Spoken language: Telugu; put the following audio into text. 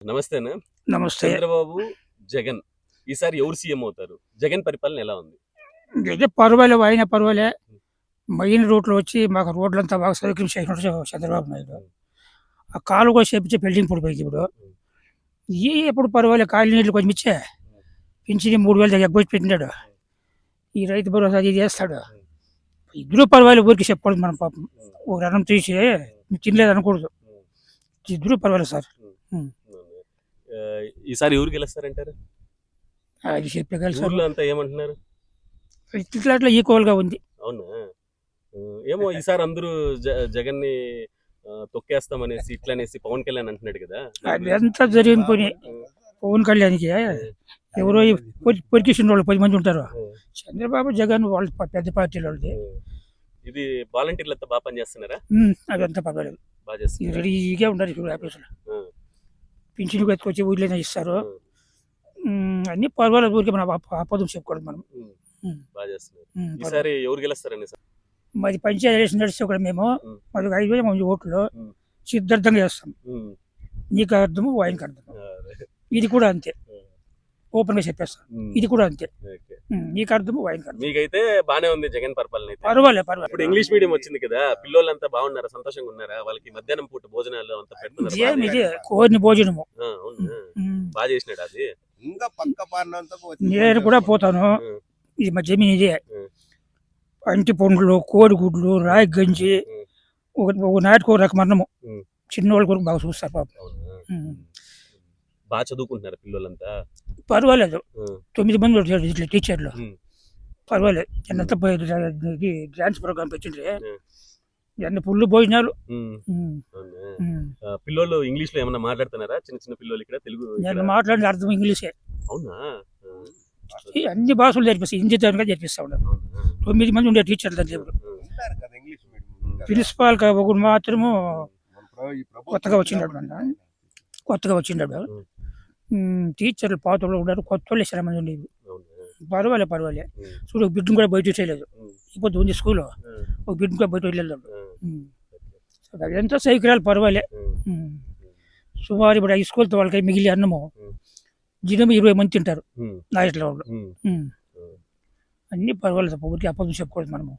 నమస్తేనా. నమస్తే. చంద్రబాబు, జగన్ ఈసారి ఎవరు సీఎం అవుతారు? జగన్ పరిపాలన ఎలా ఉంది? ఏదో పర్వాలేదు, ఆయన పర్వాలే. మెయిన్ రూట్‌లో వచ్చి మాకు రోడ్లంతా బాగా సౌకర్యం చేసినాడు చంద్రబాబు నాయుడు. ఆ కాలువ కూడా చేపించి బిల్డింగ్ పడిపోయింది ఇప్పుడు. ఎప్పుడు పర్వాలే, కాలనీ నీళ్ళు కొంచెం ఇచ్చే పింఛని 3000 దగ్గర ఎగ్గొచ్చి పెట్టినాడు. ఈ రైతు భరోసా అది చేస్తాడు. ఇద్దరు పర్వాలేదు, ఊరికి చెప్పకూడదు మనం పాపం. ఒక అన్నం తీసి మీరు తినలేదు అనకూడదు. ఇద్దరు పర్వాలేదు సార్. ఈసారి ఎవరు గెలుస్తారంటారు? అది చెప్పగలరు సార్. ఊర్లో అంతా ఏమంటున్నారు? ఇట్లా ఈక్వల్గా ఉంది. అవునా? ఏమో ఈసారి అందరూ జగన్ని తొక్కేస్తామనేసి ఇట్లనేసి పవన్ కళ్యాణ్ అంటున్నాడు కదా. అది అంతా జరిగిన పని. పవన్ కళ్యాణ్కి ఎవరో పొరికిసిన వాళ్ళు 10 మంది ఉంటారు. చంద్రబాబు, జగన్ వాళ్ళు పెద్ద పార్టీలు వాళ్ళది. ఇది వాలంటీర్లు అంతా బాగా పనిచేస్తున్నారా? అదంతా పర్వాలేదు, బాగా చేస్తున్నారు. రెడీగా ఉండాలి ఇప్పుడు ఆఫీసులో. పింఛన్ ఎత్తుకొచ్చి ఊళ్ళో ఇస్తారు. అన్ని పర్వాలేదు, ఊరికి మనం ఆపదం చెప్పుకోవడం మనం. బాగా చేస్తున్నారు. ఈసారి ఎవరు గెలుస్తారని? మాది పంచాయతీ ఎలక్షన్ నడిస్తే కూడా మేము మాది 5,000 మంది ఓట్లు సిద్ధార్థంగా చేస్తాం. నీకు అర్థము, ఆయనకు అర్థము. ఇది కూడా అంతే, ఓపెన్గా చెప్పేస్తాం. ఇది కూడా అంతే, నీకు అర్థము, ఆయనకు అర్థం. మీకైతే బానే ఉంది జగన్ పరిపాలన అయితే? పర్వాలేదు. ఇప్పుడు ఇంగ్లీష్ మీడియం వచ్చింది కదా, పిల్లలంతా బాగున్నారా, సంతోషంగా ఉన్నారా? వాళ్ళకి మధ్యాహ్నం పూట భోజనాలు అంతా పెడుతున్నారు. ఇదే కోరిన భోజనము బాగా చేసినాడు. అది నేను కూడా పోతాను. ఇది మా జమీన్ ఇదే. అంటి పండ్లు, కోడిగుడ్లు, రాయి గంజి, ఒక నాటికి ఒక రకం అన్నము. చిన్నవాళ్ళ కొరకు బాగా చూస్తారు పాపం. బాగా చదువుకుంటున్నారు పిల్లలంతా? పర్వాలేదు, 9 మంది ఇట్లా టీచర్లు. పర్వాలేదు. ఎంత డాన్స్ ప్రోగ్రామ్ పెట్టిండ్రే, ఎన్ని పుల్లు భోజనాలు. పిల్లలు ఇంగ్లీష్ లో ఏమన్నా మాట్లాడుతున్నారా? చిన్న చిన్న పిల్లలు ఇక్కడ తెలుగు నేను మాట్లాడిన అర్థం ఇంగ్లీషే. అవునా? అన్ని భాషలు జరిపిస్తాయి, హిందీ తరగా జరిపిస్తా ఉన్నారు. 9 మంది ఉండే టీచర్లు దాంట్లో. ప్రిన్సిపాల్ ఒకడు మాత్రము కొత్తగా వచ్చిండాడు. టీచర్లు పాత వాళ్ళు ఉన్నారు, కొత్త వాళ్ళు 7 మంది ఉండేవి. పర్వాలే. చూడు, ఒక బిడ్డను కూడా బయట చేయలేదు. ఇప్పుడు ఉంది స్కూల్లో, ఒక బిడ్డను కూడా బయట వెళ్ళలేదు. అదంతా సౌకర్యాలు పర్వాలే. సుమారు ఇప్పుడు హై స్కూల్తో వాళ్ళకి మిగిలి అన్నము దినం 20 మంది తింటారు నాయకుల వాళ్ళు. అన్నీ పర్వాలేదు, ఊరికి అప్పటి నుంచి చెప్పుకోవచ్చు మనము.